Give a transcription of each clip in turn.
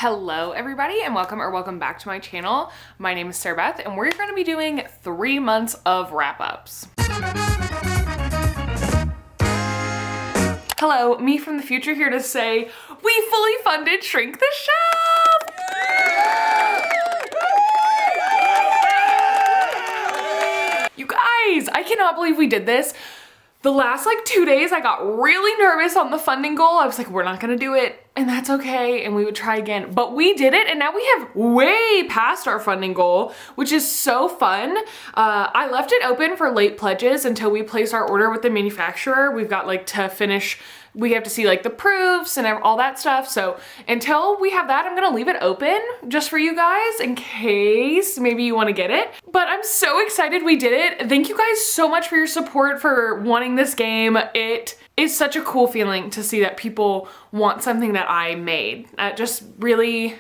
Hello everybody and welcome back to my channel. My name is Sarah Beth and we're going to be doing 3 months of wrap-ups. Hello, me from the future here to say we fully funded Shrink the Shelf! You guys, I cannot believe we did this. The last 2 days I got really nervous on the funding goal. I was like, we're not gonna do it and that's okay, and we would try again. But we did it and now we have way past our funding goal, which is so fun. I left it open for late pledges until we place our order with the manufacturer. We've got to finish, we have to see the proofs and all that stuff. So until we have that, I'm gonna leave it open just for you guys in case maybe you wanna get it. But I'm so excited we did it. Thank you guys so much for your support, for wanting this game. It is such a cool feeling to see that people want something that I made. That just really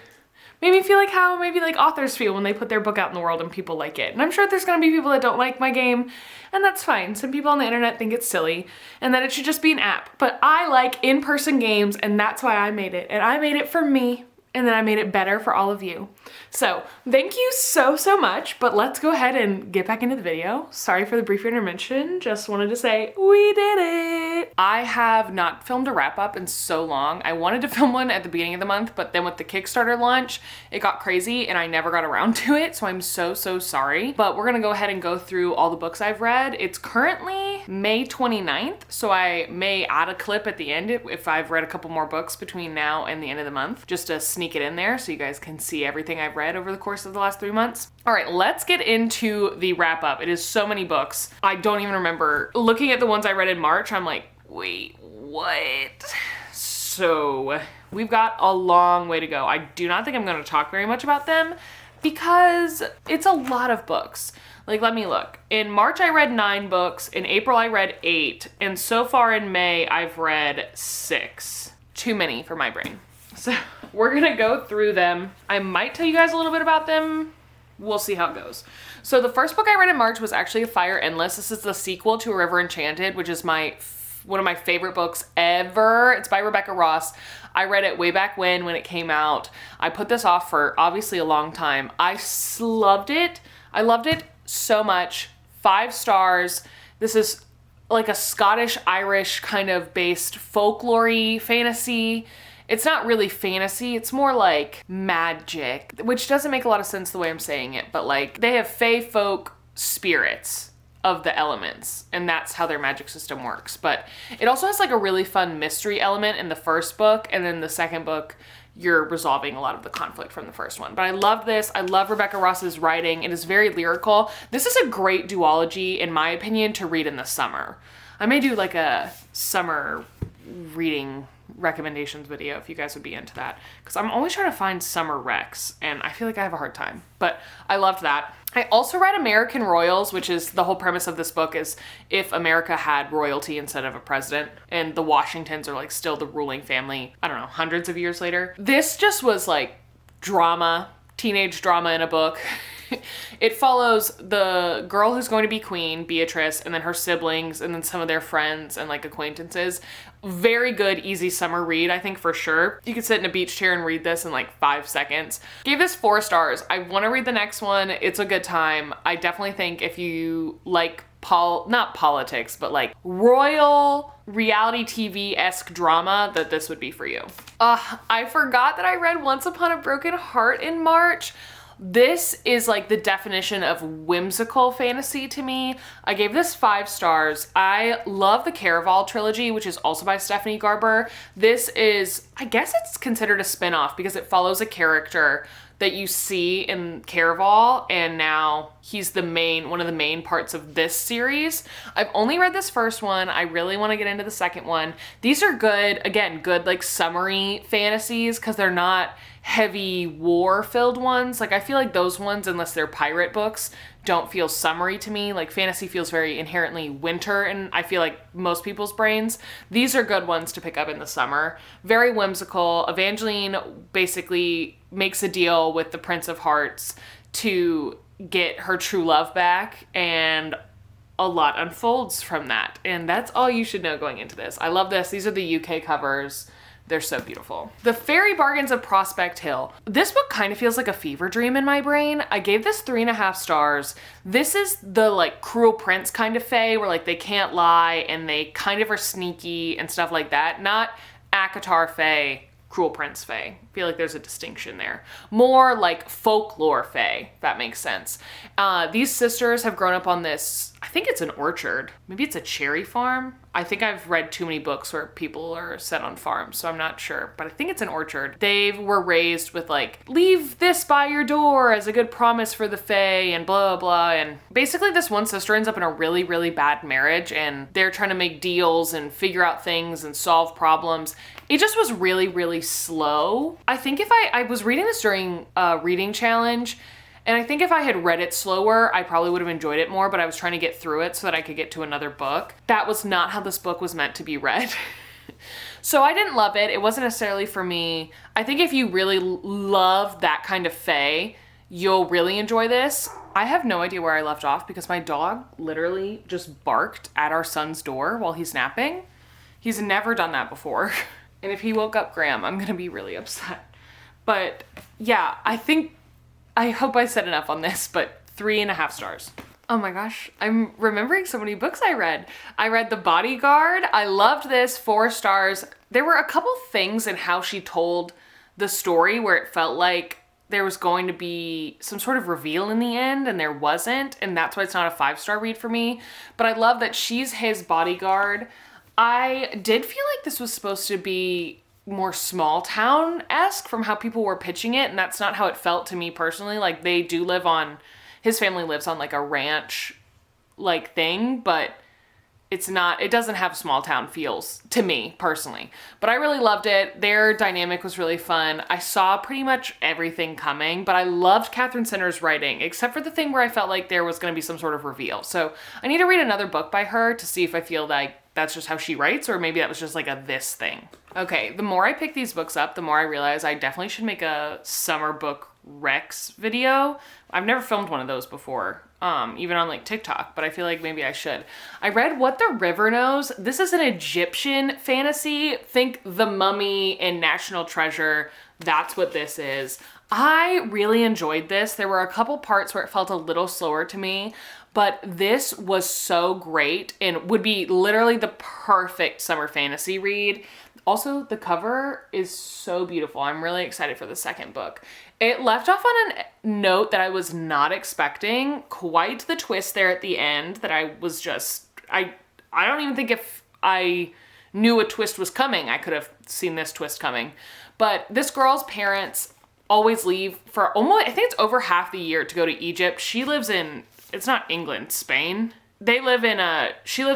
made me feel like how maybe authors feel when they put their book out in the world and people like it. And I'm sure there's gonna be people that don't like my game, and that's fine. Some people on the internet think it's silly and that it should just be an app. But I like in-person games, and that's why I made it. And I made it for me, and then I made it better for all of you. So thank you so much, but let's go ahead and get back into the video. Sorry for the brief intermission, just wanted to say we did it. I have not filmed a wrap up in so long. I wanted to film one at the beginning of the month, but then with the Kickstarter launch, it got crazy and I never got around to it, so I'm so sorry. But we're gonna go ahead and go through all the books I've read. It's currently May 29th, so I may add a clip at the end if I've read a couple more books between now and the end of the month, just to sneak it in there so you guys can see everything I've read over the course of the last 3 months. All right, let's get into the wrap up. It is so many books. I don't even remember. Looking at the ones I read in March, I'm like, wait, what? So we've got a long way to go. I do not think I'm going to talk very much about them because it's a lot of books. Let me look. In March, I read 9 books. In April, I read 8. And so far in May, I've read 6. Too many for my brain. So we're gonna go through them. I might tell you guys a little bit about them. We'll see how it goes. So the first book I read in March was actually Fire Endless. This is the sequel to A River Enchanted, which is one of my favorite books ever. It's by Rebecca Ross. I read it way back when it came out. I put this off for obviously a long time. I loved it. I loved it so much. 5 stars. This is a Scottish-Irish kind of based folklore-y fantasy. It's not really fantasy, it's more like magic, which doesn't make a lot of sense the way I'm saying it, but they have fae folk spirits of the elements, and that's how their magic system works. But it also has a really fun mystery element in the first book, and then the second book, you're resolving a lot of the conflict from the first one. But I love this. I love Rebecca Ross's writing. It is very lyrical. This is a great duology, in my opinion, to read in the summer. I may do a summer reading recommendations video if you guys would be into that, because I'm always trying to find summer recs and I feel like I have a hard time, but I loved that. I also read American Royals, which is the whole premise of this book is if America had royalty instead of a president, and the Washingtons are still the ruling family, I don't know, hundreds of years later. This just was drama, teenage drama in a book. It follows the girl who's going to be queen, Beatrice, and then her siblings, and then some of their friends and acquaintances. Very good, easy summer read, I think, for sure. You could sit in a beach chair and read this in 5 seconds. Gave this 4 stars. I want to read the next one. It's a good time. I definitely think if you like not politics, but royal reality TV-esque drama, that this would be for you. I forgot that I read Once Upon a Broken Heart in March. This is the definition of whimsical fantasy to me. I gave this 5 stars. I love the Caraval trilogy, which is also by Stephanie Garber. This is, I guess it's considered a spin-off because it follows a character that you see in Caraval, and now he's one of the main parts of this series. I've only read this first one. I really want to get into the second one. These are good, again, good summery fantasies because they're not heavy war-filled ones. I feel those ones, unless they're pirate books, don't feel summery to me. Fantasy feels very inherently winter, and I feel most people's brains. These are good ones to pick up in the summer. Very whimsical. Evangeline basically makes a deal with the Prince of Hearts to get her true love back, and a lot unfolds from that. And that's all you should know going into this. I love this. These are the UK covers. They're so beautiful. The Fairy Bargains of Prospect Hill. This book kind of feels like a fever dream in my brain. I gave this 3.5 stars. This is the like Cruel Prince kind of fae where like they can't lie and they kind of are sneaky and stuff like that. Not ACOTAR fae, Cruel Prince fae. I feel like there's a distinction there. More like folklore fae, if that makes sense. These sisters have grown up on this, I think it's an orchard. Maybe it's a cherry farm. I think I've read too many books where people are set on farms, so I'm not sure, but I think it's an orchard. They were raised with like, leave this by your door as a good promise for the fae and blah, blah, and basically this one sister ends up in a really, really bad marriage and they're trying to make deals and figure out things and solve problems. It just was really, really slow. I think if I was reading this during a reading challenge, and I think if I had read it slower, I probably would have enjoyed it more, but I was trying to get through it so that I could get to another book. That was not how this book was meant to be read. So I didn't love it. It wasn't necessarily for me. I think if you really love that kind of fae, you'll really enjoy this. I have no idea where I left off because my dog literally just barked at our son's door while he's napping. He's never done that before. And if he woke up Graham, I'm gonna be really upset. But yeah, I hope I said enough on this, but 3.5 stars. Oh my gosh, I'm remembering so many books I read. I read The Bodyguard. I loved this, 4 stars. There were a couple things in how she told the story where it felt like there was going to be some sort of reveal in the end and there wasn't, and that's why it's not a 5-star read for me. But I love that she's his bodyguard. I did feel like this was supposed to be more small town-esque from how people were pitching it, and that's not how it felt to me personally. Like they do live on, his family lives on like a ranch like thing, but it's not, it doesn't have small town feels to me personally. But I really loved it. Their dynamic was really fun. I saw pretty much everything coming, but I loved Catherine Sinner's writing, except for the thing where I felt like there was going to be some sort of reveal. So I need to read another book by her to see if I feel like that's just how she writes, or maybe that was just like a this thing. Okay, the more I pick these books up, the more I realize I definitely should make a summer book Rex video. I've never filmed one of those before, even on like TikTok, but I feel like maybe I should. I read What the River Knows. This is an Egyptian fantasy. Think The Mummy and National Treasure. That's what this is. I really enjoyed this. There were a couple parts where it felt a little slower to me, but this was so great and would be literally the perfect summer fantasy read. Also, the cover is so beautiful. I'm really excited for the second book. It left off on a note that I was not expecting. Quite the twist there at the end that I was just, I don't even think if I knew a twist was coming, I could have seen this twist coming. But this girl's parents always leave for almost, I think it's over half the year to go to Egypt. She lives in, it's not England, Spain. She lives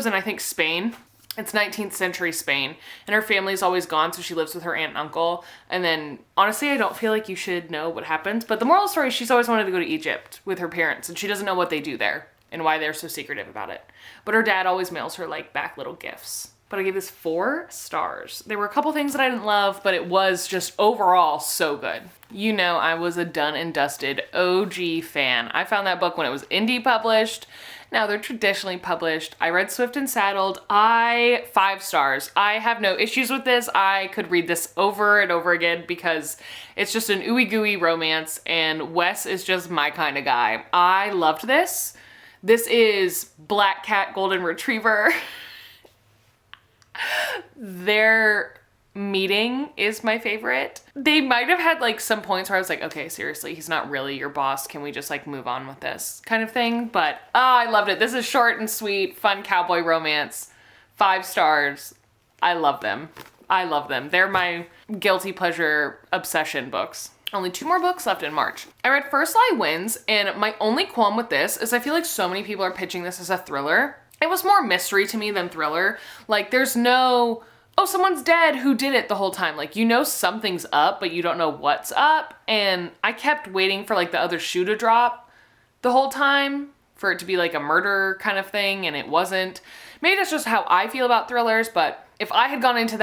in, I think, Spain. It's 19th century Spain, and her family's always gone, so she lives with her aunt and uncle. And then, honestly, I don't feel like you should know what happens, but the moral of the story is she's always wanted to go to Egypt with her parents, and she doesn't know what they do there and why they're so secretive about it. But her dad always mails her, like, back little gifts. But I gave this 4 stars. There were a couple things that I didn't love, but it was just overall so good. You know, I was a done and dusted OG fan. I found that book when it was indie published. Now they're traditionally published. I read Swift and Saddled. 5 stars. I have no issues with this. I could read this over and over again because it's just an ooey gooey romance, and Wes is just my kind of guy. I loved this. This is Black Cat Golden Retriever. Their meeting is my favorite. They might have had like some points where I was like, okay, seriously, he's not really your boss. Can we just like move on with this kind of thing? But I loved it. This is short and sweet, fun cowboy romance. 5 stars. I love them. I love them. They're my guilty pleasure obsession books. Only 2 more books left in March. I read First Lie Wins, and my only qualm with this is I feel like so many people are pitching this as a thriller. It was more mystery to me than thriller. Like there's no, oh, someone's dead, who did it the whole time? Like, you know something's up, but you don't know what's up. And I kept waiting for like the other shoe to drop the whole time for it to be like a murder kind of thing, and it wasn't. Maybe that's just how I feel about thrillers, but if I had gone into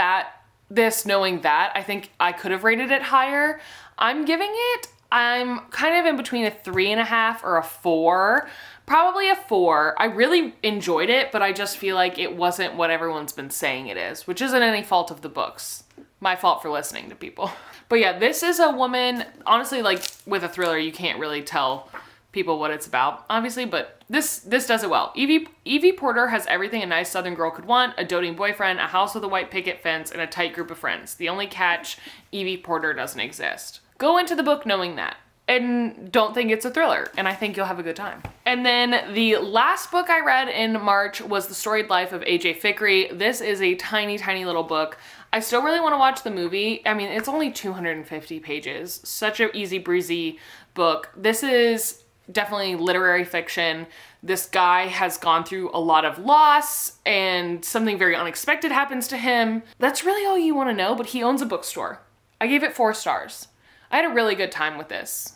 this knowing that, I think I could have rated it higher. I'm kind of in between a 3.5 or a 4. Probably a 4. I really enjoyed it, but I just feel like it wasn't what everyone's been saying it is, which isn't any fault of the books. My fault for listening to people. But yeah, this is a woman, honestly, like with a thriller, you can't really tell people what it's about, obviously, but this does it well. Evie Porter has everything a nice Southern girl could want: a doting boyfriend, a house with a white picket fence, and a tight group of friends. The only catch, Evie Porter doesn't exist. Go into the book knowing that, and don't think it's a thriller, and I think you'll have a good time. And then the last book I read in March was The Storied Life of A.J. Fikry. This is a tiny, tiny little book. I still really want to watch the movie. I mean, it's only 250 pages. Such an easy breezy book. This is definitely literary fiction. This guy has gone through a lot of loss and something very unexpected happens to him. That's really all you want to know, but he owns a bookstore. I gave it 4 stars. I had a really good time with this.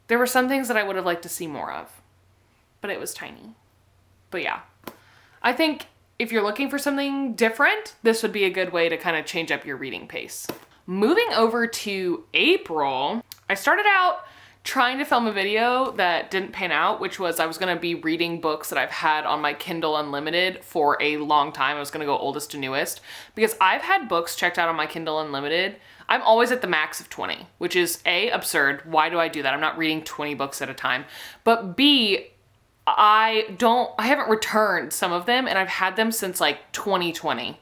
There were some things that I would have liked to see more of, but it was tiny. But yeah, I think if you're looking for something different, this would be a good way to kind of change up your reading pace. Moving over to April, I started out trying to film a video that didn't pan out, which was I was gonna be reading books that I've had on my Kindle Unlimited for a long time. I was gonna go oldest to newest because I've had books checked out on my Kindle Unlimited. I'm always at the max of 20, which is A, absurd. Why do I do that? I'm not reading 20 books at a time. But B, I haven't returned some of them, and I've had them since like 2020.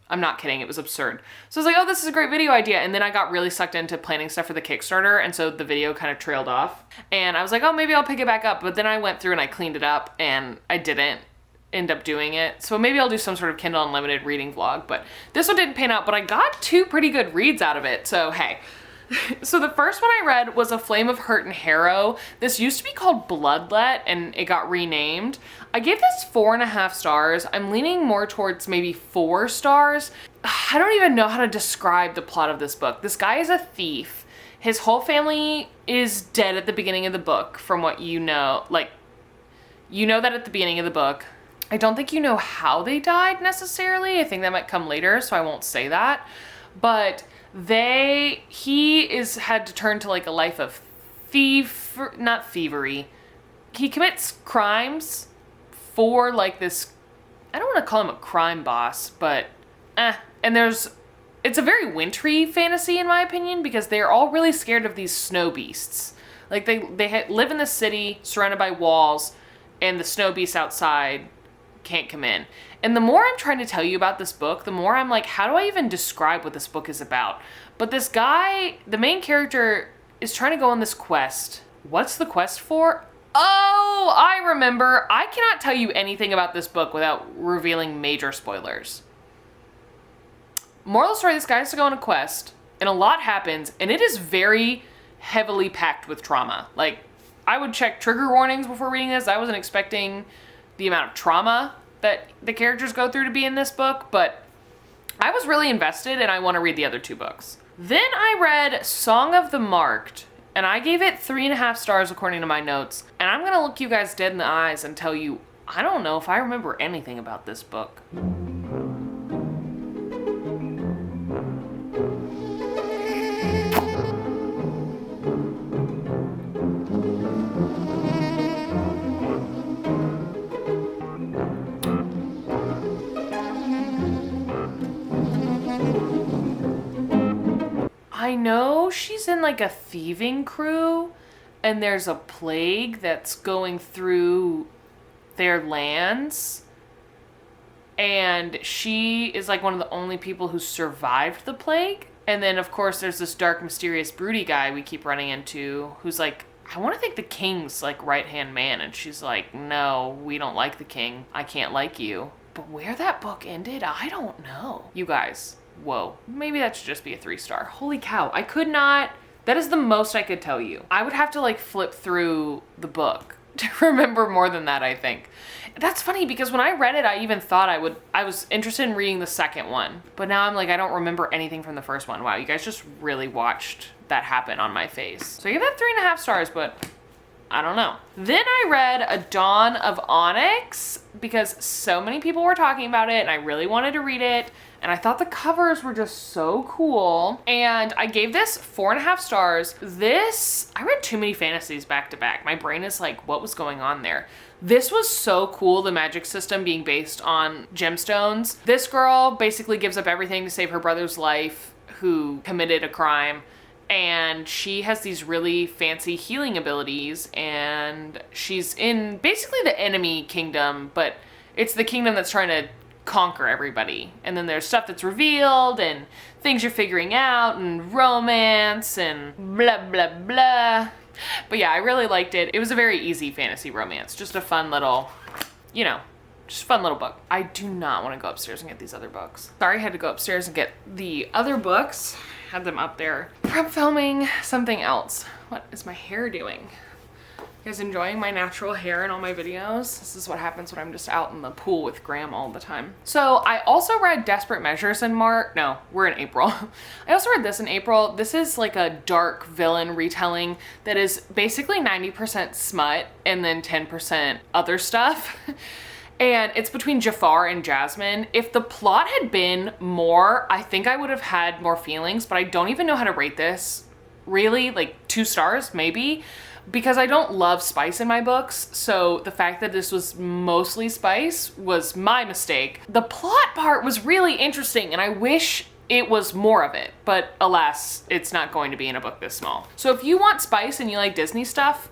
I'm not kidding, it was absurd. So I was like, oh, this is a great video idea. And then I got really sucked into planning stuff for the Kickstarter, and so the video kind of trailed off. And I was like, oh, maybe I'll pick it back up. But then I went through and I cleaned it up, and I didn't end up doing it. So maybe I'll do some sort of Kindle Unlimited reading vlog, but this one didn't pan out, but I got 2 pretty good reads out of it. So hey. So the first one I read was A Flame of Hurt and Harrow. This used to be called Bloodlet, and it got renamed. I gave this 4.5 stars. I'm leaning more towards maybe 4 stars. I don't even know how to describe the plot of this book. This guy is a thief. His whole family is dead at the beginning of the book, from what you know. Like, you know that at the beginning of the book. I don't think you know how they died necessarily. I think that might come later, so I won't say that. But he had to turn to like a life of not thievery. He commits crimes for like this, I don't want to call him a crime boss, but and it's a very wintry fantasy in my opinion, because they're all really scared of these snow beasts. Like they live in the city surrounded by walls, and the snow beasts outside can't come in. And the more I'm trying to tell you about this book, the more I'm like, how do I even describe what this book is about? But this guy, the main character, is trying to go on this quest. What's the quest for? Oh, I remember. I cannot tell you anything about this book without revealing major spoilers. Moral of the story, this guy has to go on a quest, and a lot happens, and it is very heavily packed with trauma. Like, I would check trigger warnings before reading this. I wasn't expecting the amount of trauma that the characters go through to be in this book, but I was really invested, and I want to read the other 2 books. Then I read Song of the Marked, and I gave it 3.5 stars according to my notes, and I'm gonna look you guys dead in the eyes and tell you, I don't know if I remember anything about this book. I know she's in like a thieving crew, and there's a plague that's going through their lands, and she is like one of the only people who survived the plague. And then of course there's this dark, mysterious, broody guy we keep running into who's like, I want to think the king's like right-hand man, and she's like, no, we don't like the king. I can't like you. But where that book ended, I don't know. You guys, whoa, maybe that should just be a 3-star. Holy cow, I could not, that is the most I could tell you. I would have to like flip through the book to remember more than that, I think. That's funny because when I read it, I even thought I was interested in reading the second one, but now I'm like, I don't remember anything from the first one. Wow, you guys just really watched that happen on my face. So I give that 3.5 stars, but I don't know. Then I read A Dawn of Onyx because so many people were talking about it and I really wanted to read it. And I thought the covers were just so cool. And I gave this 4.5 stars. I read too many fantasies back to back. My brain is like, what was going on there? This was so cool, the magic system being based on gemstones. This girl basically gives up everything to save her brother's life, who committed a crime, and she has these really fancy healing abilities, and she's in basically the enemy kingdom, but it's the kingdom that's trying to conquer everybody. And then there's stuff that's revealed and things you're figuring out and romance and blah, blah, blah. But yeah, I really liked it. It was a very easy fantasy romance. Just a fun little, you know, just a fun little book. I do not want to go upstairs and get these other books. Sorry, I had to go upstairs and get the other books. Had them up there from filming something else. What is my hair doing? You guys enjoying my natural hair in all my videos? This is what happens when I'm just out in the pool with Graham all the time. So I also read Desperate Measures in March. No, we're in April. I also read this in April. This is like a dark villain retelling that is basically 90% smut and then 10% other stuff. And it's between Jafar and Jasmine. If the plot had been more, I think I would have had more feelings, but I don't even know how to rate this. Really, like 2 stars, maybe? Because I don't love spice in my books, so the fact that this was mostly spice was my mistake. The plot part was really interesting, and I wish it was more of it, but alas, it's not going to be in a book this small. So if you want spice and you like Disney stuff,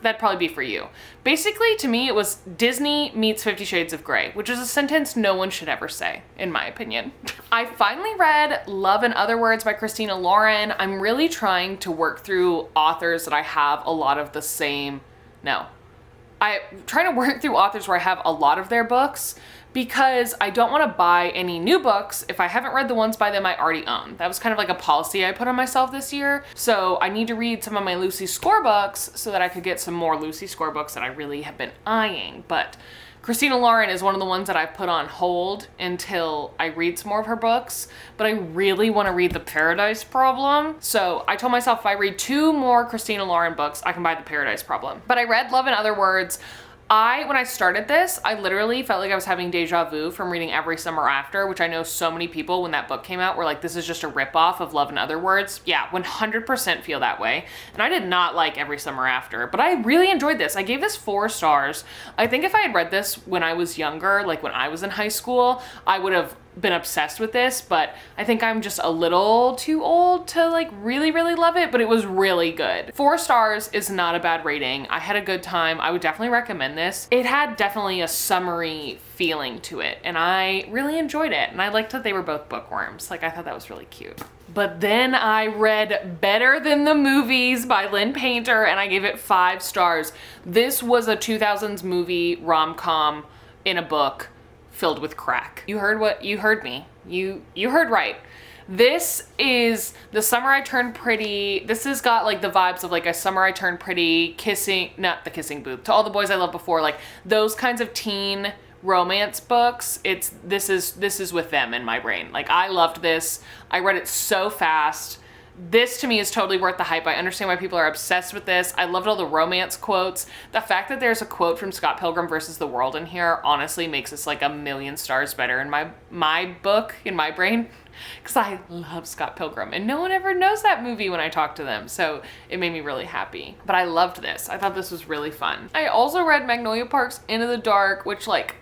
that'd probably be for you. Basically, to me, it was Disney meets 50 Shades of Grey, which is a sentence no one should ever say, in my opinion. I finally read Love and Other Words by Christina Lauren. I'm really trying to work through authors that I have a lot of the same, I'm trying to work through authors where I have a lot of their books, because I don't want to buy any new books if I haven't read the ones by them I already own. That was kind of like a policy I put on myself this year. So I need to read some of my Lucy Score books so that I could get some more Lucy Score books that I really have been eyeing. But Christina Lauren is one of the ones that I've put on hold until I read some more of her books, but I really want to read The Paradise Problem. So I told myself if I read 2 more Christina Lauren books, I can buy The Paradise Problem. But I read Love and Other Words. When I started this, I literally felt like I was having deja vu from reading Every Summer After, which I know so many people, when that book came out, were like, this is just a ripoff of Love and Other Words. Yeah, 100% feel that way. And I did not like Every Summer After, but I really enjoyed this. I gave this 4 stars. I think if I had read this when I was younger, like when I was in high school, I would have been obsessed with this, but I think I'm just a little too old to like really love it, but it was really good. 4 stars is not a bad rating. I had a good time. I would definitely recommend this. It had definitely a summery feeling to it, and I really enjoyed it, and I liked that they were both bookworms. Like, I thought that was really cute. But then I read Better Than the Movies by Lynn Painter, and I gave it 5 stars. This was a 2000s movie rom-com in a book filled with crack. You heard me. You heard right. This is The Summer I Turned Pretty. This has got like the vibes of like A Summer I Turned Pretty, not The Kissing Booth, To All the Boys I Loved Before, like those kinds of teen romance books. This is with them in my brain. Like, I loved this. I read it so fast. This to me is totally worth the hype. I understand why people are obsessed with this. I loved all the romance quotes. The fact that there's a quote from Scott Pilgrim versus the World in here honestly makes this like 1,000,000 stars better in my book, in my brain, because I love Scott Pilgrim and no one ever knows that movie when I talk to them. So it made me really happy. But I loved this. I thought this was really fun. I also read Magnolia Park's Into the Dark, which like,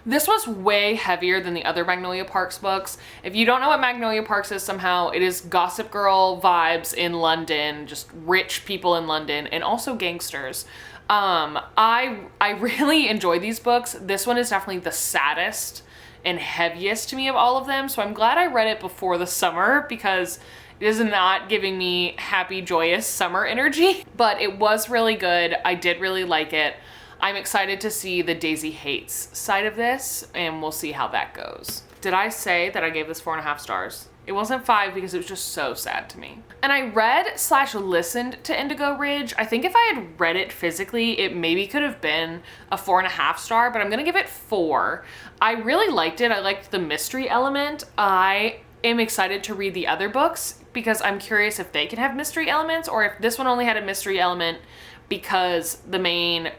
this was way heavier than the other Magnolia Parks books. If you don't know what Magnolia Parks is somehow, it is Gossip Girl vibes in London, just rich people in London, and also gangsters. I really enjoy these books. This one is definitely the saddest and heaviest to me of all of them, so I'm glad I read it before the summer, because it is not giving me happy, joyous summer energy. But it was really good. I did really like it. I'm excited to see the Daisy Hates side of this, and we'll see how that goes. Did I say that I gave this 4.5 stars? It wasn't 5 because it was just so sad to me. And I read/listened to Indigo Ridge. I think if I had read it physically, it maybe could have been a 4.5 star, but I'm gonna give it 4. I really liked it. I liked the mystery element. I am excited to read the other books because I'm curious if they can have mystery elements, or if this one only had a mystery element because the main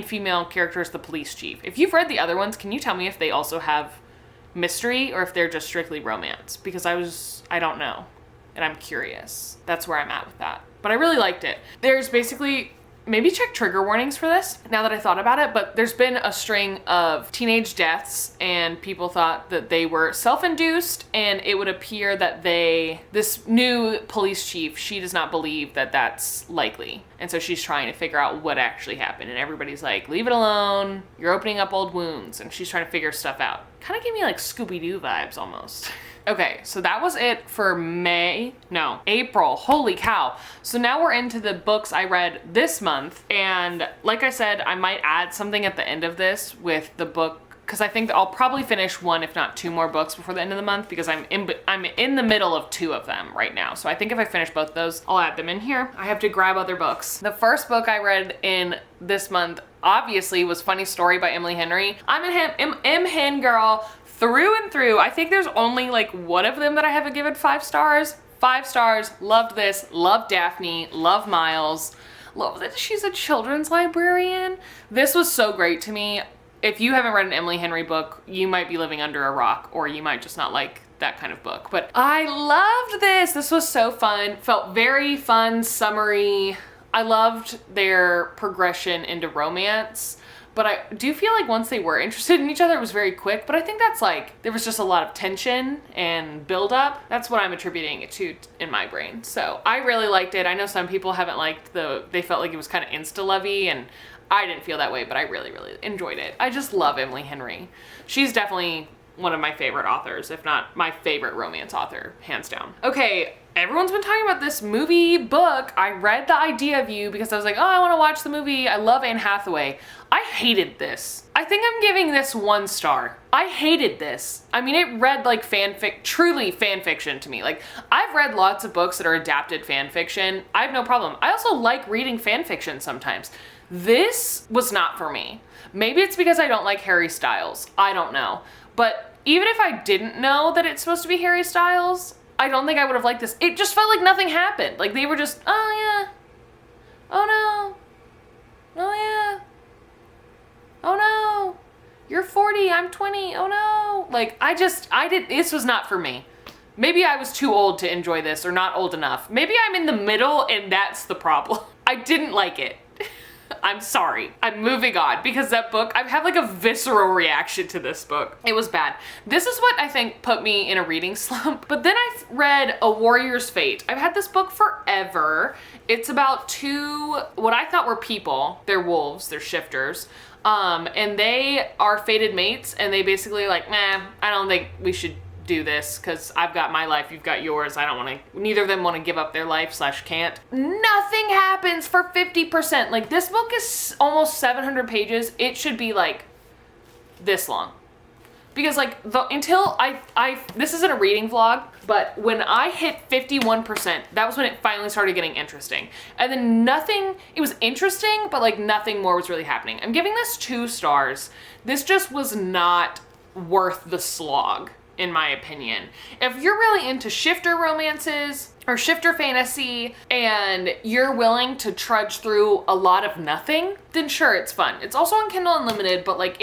female character is the police chief. If you've read the other ones, can you tell me if they also have mystery or if they're just strictly romance? Because I don't know, and I'm curious. That's where I'm at with that. But I really liked it. There's basically maybe check trigger warnings for this now that I thought about it, but there's been a string of teenage deaths and people thought that they were self-induced, and it would appear that this new police chief, she does not believe that that's likely. And so she's trying to figure out what actually happened, and everybody's like, leave it alone, you're opening up old wounds, and she's trying to figure stuff out. Kind of gave me like Scooby-Doo vibes almost. Okay, so that was it for April. Holy cow. So now we're into the books I read this month. And like I said, I might add something at the end of this with the book, because I think that I'll probably finish one, if not two more books before the end of the month, because I'm in the middle of two of them right now. So I think if I finish both of those, I'll add them in here. I have to grab other books. The first book I read in this month, obviously, was Funny Story by Emily Henry. I'm an M. Hen girl through and through. I think there's only like one of them that I haven't given 5 stars. 5 stars, loved this, loved Daphne, love Miles, love that she's a children's librarian. This was so great to me. If you haven't read an Emily Henry book, you might be living under a rock, or you might just not like that kind of book. But I loved this. This was so fun. Felt very fun, summery. I loved their progression into romance. But I do feel like once they were interested in each other, it was very quick. But I think that's like, there was just a lot of tension and build up. That's what I'm attributing it to in my brain. So I really liked it. I know some people haven't liked they felt like it was kind of insta-lovey, and I didn't feel that way, but I really, really enjoyed it. I just love Emily Henry. She's definitely one of my favorite authors, if not my favorite romance author, hands down. Okay, everyone's been talking about this movie book. I read The Idea of You because I was like, oh, I want to watch the movie. I love Anne Hathaway. I hated this. I think I'm giving this 1 star. I hated this. I mean, it read like truly fan fiction to me. Like, I've read lots of books that are adapted fan fiction. I have no problem. I also like reading fan fiction sometimes. This was not for me. Maybe it's because I don't like Harry Styles. I don't know. But even if I didn't know that it's supposed to be Harry Styles, I don't think I would have liked this. It just felt like nothing happened. Like, they were just, oh yeah, oh no, oh yeah, oh no, you're 40, I'm 20, oh no. Like, this was not for me. Maybe I was too old to enjoy this, or not old enough. Maybe I'm in the middle and that's the problem. I didn't like it. I'm sorry. I'm moving on, because that book, I have like a visceral reaction to this book. It was bad. This is what I think put me in a reading slump. But then I read A Warrior's Fate. I've had this book forever. It's about 2, what I thought were people. They're wolves, they're shifters. And they are fated mates, and they basically like, I don't think we should do this because I've got my life, you've got yours. Neither of them want to give up their life / can't. Nothing happens for 50%. Like, this book is almost 700 pages. It should be like this long. Because like, this isn't a reading vlog, but when I hit 51%, that was when it finally started getting interesting. And then it was interesting, but like nothing more was really happening. I'm giving this 2 stars. This just was not worth the slog, in my opinion. If you're really into shifter romances or shifter fantasy and you're willing to trudge through a lot of nothing, then sure, it's fun. It's also on Kindle Unlimited, but like,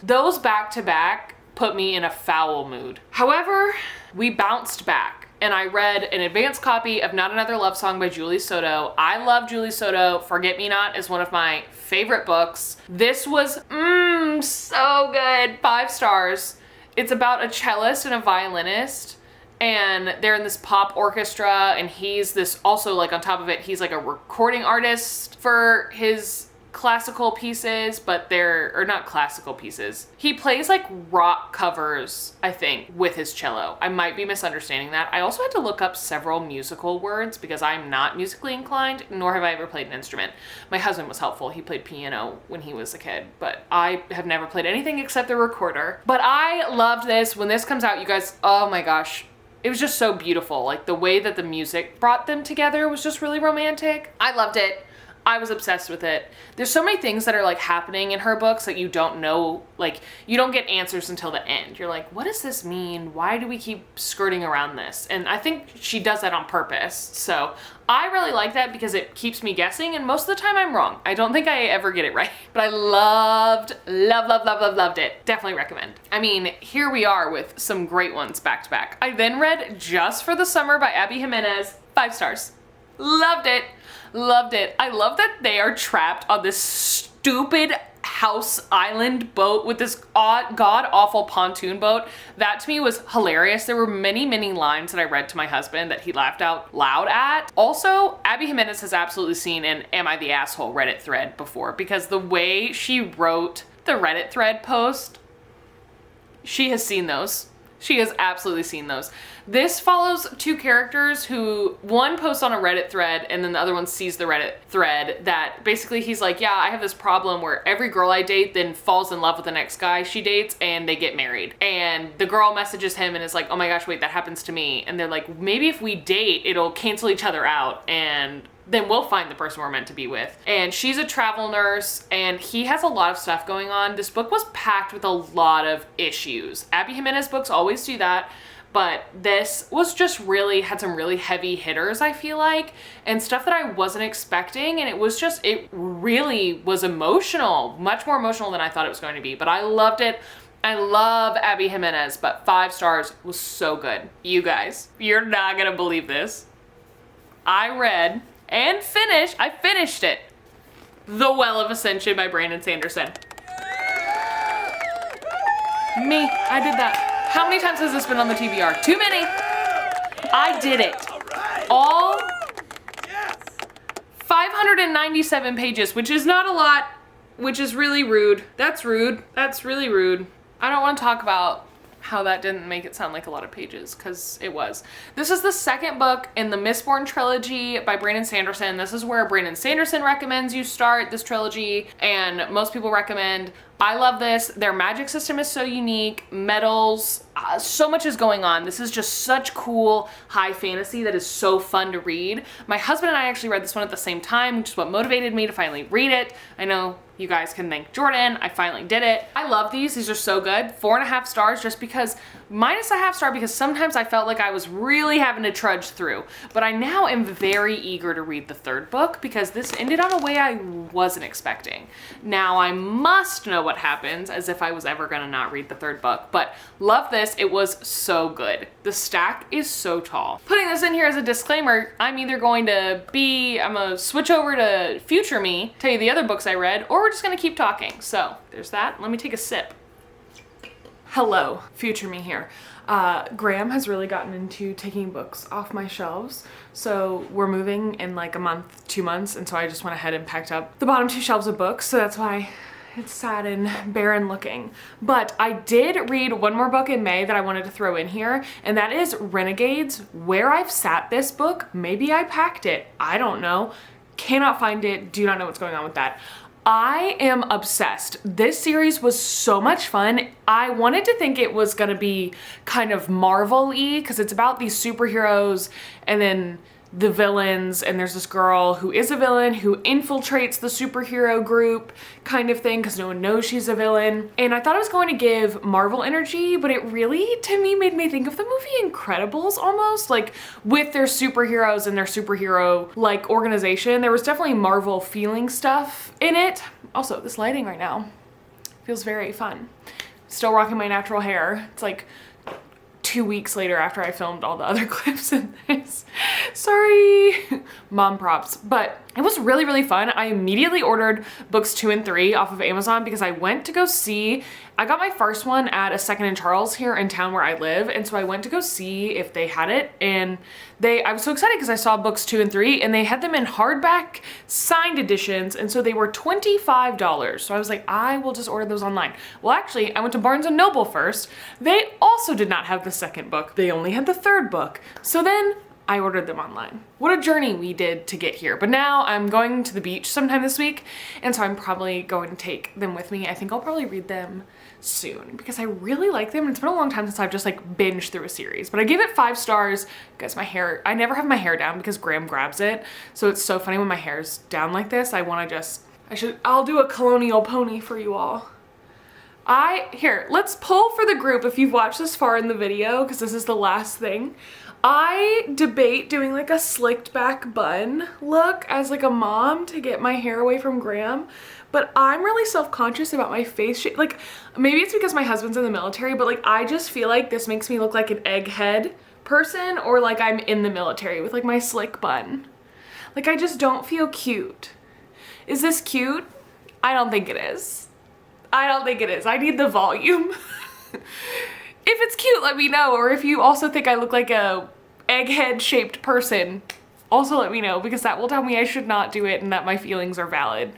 those back to back put me in a foul mood. However, we bounced back, and I read an advanced copy of Not Another Love Song by Julie Soto. I love Julie Soto. Forget Me Not is one of my favorite books. This was so good. 5 stars. It's about a cellist and a violinist, and they're in this pop orchestra, and he's this, also like on top of it, he's like a recording artist for his classical pieces, but they're not classical pieces. He plays like rock covers, I think, with his cello. I might be misunderstanding that. I also had to look up several musical words because I'm not musically inclined, nor have I ever played an instrument. My husband was helpful. He played piano when he was a kid, but I have never played anything except the recorder. But I loved this. When this comes out, you guys, oh my gosh, it was just so beautiful. Like, the way that the music brought them together was just really romantic. I loved it. I was obsessed with it. There's so many things that are like happening in her books that you don't know, like, you don't get answers until the end. You're like, what does this mean? Why do we keep skirting around this? And I think she does that on purpose. So I really like that because it keeps me guessing, and most of the time I'm wrong. I don't think I ever get it right, but I loved it. Definitely recommend. I mean, here we are with some great ones back to back. I then read Just for the Summer by Abby Jimenez. 5 stars. Loved it. Loved it. I love that they are trapped on this stupid house island boat with this god-awful pontoon boat. That to me was hilarious. There were many lines that I read to my husband that he laughed out loud at. Also, Abby Jimenez has absolutely seen an Am I the Asshole Reddit thread before, because the way she wrote the Reddit thread post, she has seen those. She has absolutely seen those. This follows two characters who, one posts on a Reddit thread and then the other one sees the Reddit thread that basically he's like, yeah, I have this problem where every girl I date then falls in love with the next guy she dates and they get married. And the girl messages him and is like, oh my gosh, wait, that happens to me. And they're like, maybe if we date, it'll cancel each other out and then we'll find the person we're meant to be with. And she's a travel nurse and he has a lot of stuff going on. This book was packed with a lot of issues. Abby Jimenez books always do that, but this was just really, had some really heavy hitters, I feel like, and stuff that I wasn't expecting. And it really was emotional, much more emotional than I thought it was going to be, but I loved it. I love Abby Jimenez, but 5 stars was so good. You guys, you're not gonna believe this. I read and I finished it. The Well of Ascension by Brandon Sanderson. Me, I did that. How many times has this been on the TBR? Too many. I did it. All 597 pages, which is not a lot, which is really rude. That's rude. That's really rude. I don't want to talk about how that didn't make it sound like a lot of pages, because it was. This is the second book in the Mistborn trilogy by Brandon Sanderson. This is where Brandon Sanderson recommends you start this trilogy, and most people recommend. I love this. Their magic system is so unique. Metals, so much is going on. This is just such cool high fantasy that is so fun to read. My husband and I actually read this one at the same time, which is what motivated me to finally read it. I know you guys can thank Jordan. I finally did it. I love these. These are so good. 4.5 stars just because, minus a half star because sometimes I felt like I was really having to trudge through. But I now am very eager to read the third book because this ended on a way I wasn't expecting. Now I must know what happens, as if I was ever gonna not read the third book, but love this. It was so good. The stack is so tall. Putting this in here as a disclaimer, I'm gonna switch over to future me, tell you the other books I read, or we're just gonna keep talking. So there's that. Let me take a sip. Hello, future me here. Graham has really gotten into taking books off my shelves. So we're moving in like a month, 2 months. And so I just went ahead and packed up the bottom 2 shelves of books. So that's why it's sad and barren looking. But I did read one more book in May that I wanted to throw in here, and that is Renegades. Where I've sat this book, maybe I packed it. I don't know. Cannot find it. Do not know what's going on with that. I am obsessed. This series was so much fun. I wanted to think it was gonna be kind of Marvel-y because it's about these superheroes and then the villains, and there's this girl who is a villain who infiltrates the superhero group kind of thing because no one knows she's a villain. And I thought it was going to give Marvel energy, but it really, to me, made me think of the movie Incredibles almost, like with their superheroes and their superhero-like organization. There was definitely Marvel feeling stuff in it. Also, this lighting right now feels very fun. Still rocking my natural hair. It's like 2 weeks later after I filmed all the other clips in this. Sorry, mom props. But it was really, really fun. I immediately ordered books 2 and 3 off of Amazon because I went to go see, I got my first one at a Second and Charles here in town where I live. And so I went to go see if they had it, and I was so excited because I saw books 2 and 3 and they had them in hardback signed editions. And so they were $25. So I was like, I will just order those online. Well, actually I went to Barnes & Noble first. They also did not have the second book. They only had the third book. So then I ordered them online. What a journey we did to get here. But now I'm going to the beach sometime this week, and so I'm probably going to take them with me. I think I'll probably read them soon because I really like them. It's been a long time since I've just like binged through a series, but I gave it 5 stars because I never have my hair down because Graham grabs it. So it's so funny when my hair's down like this. I'll do a colonial pony for you all. Here, let's poll for the group if you've watched this far in the video, because this is the last thing. I debate doing like a slicked back bun look as like a mom to get my hair away from Graham, but I'm really self-conscious about my face shape. Like, maybe it's because my husband's in the military, but like I just feel like this makes me look like an egghead person, or like I'm in the military with like my slick bun. Like, I just don't feel cute. Is this cute? I don't think it is. I don't think it is. I need the volume. If it's cute, let me know. Or if you also think I look like a egghead shaped person, also let me know, because that will tell me I should not do it and that my feelings are valid.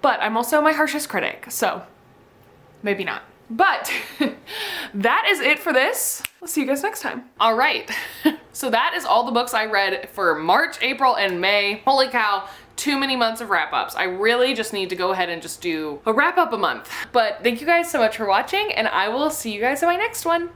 But I'm also my harshest critic, so maybe not. But that is it for this. I'll see you guys next time. All right, so that is all the books I read for March, April, and May. Holy cow, too many months of wrap-ups. I really just need to go ahead and just do a wrap-up a month. But thank you guys so much for watching, and I will see you guys in my next one.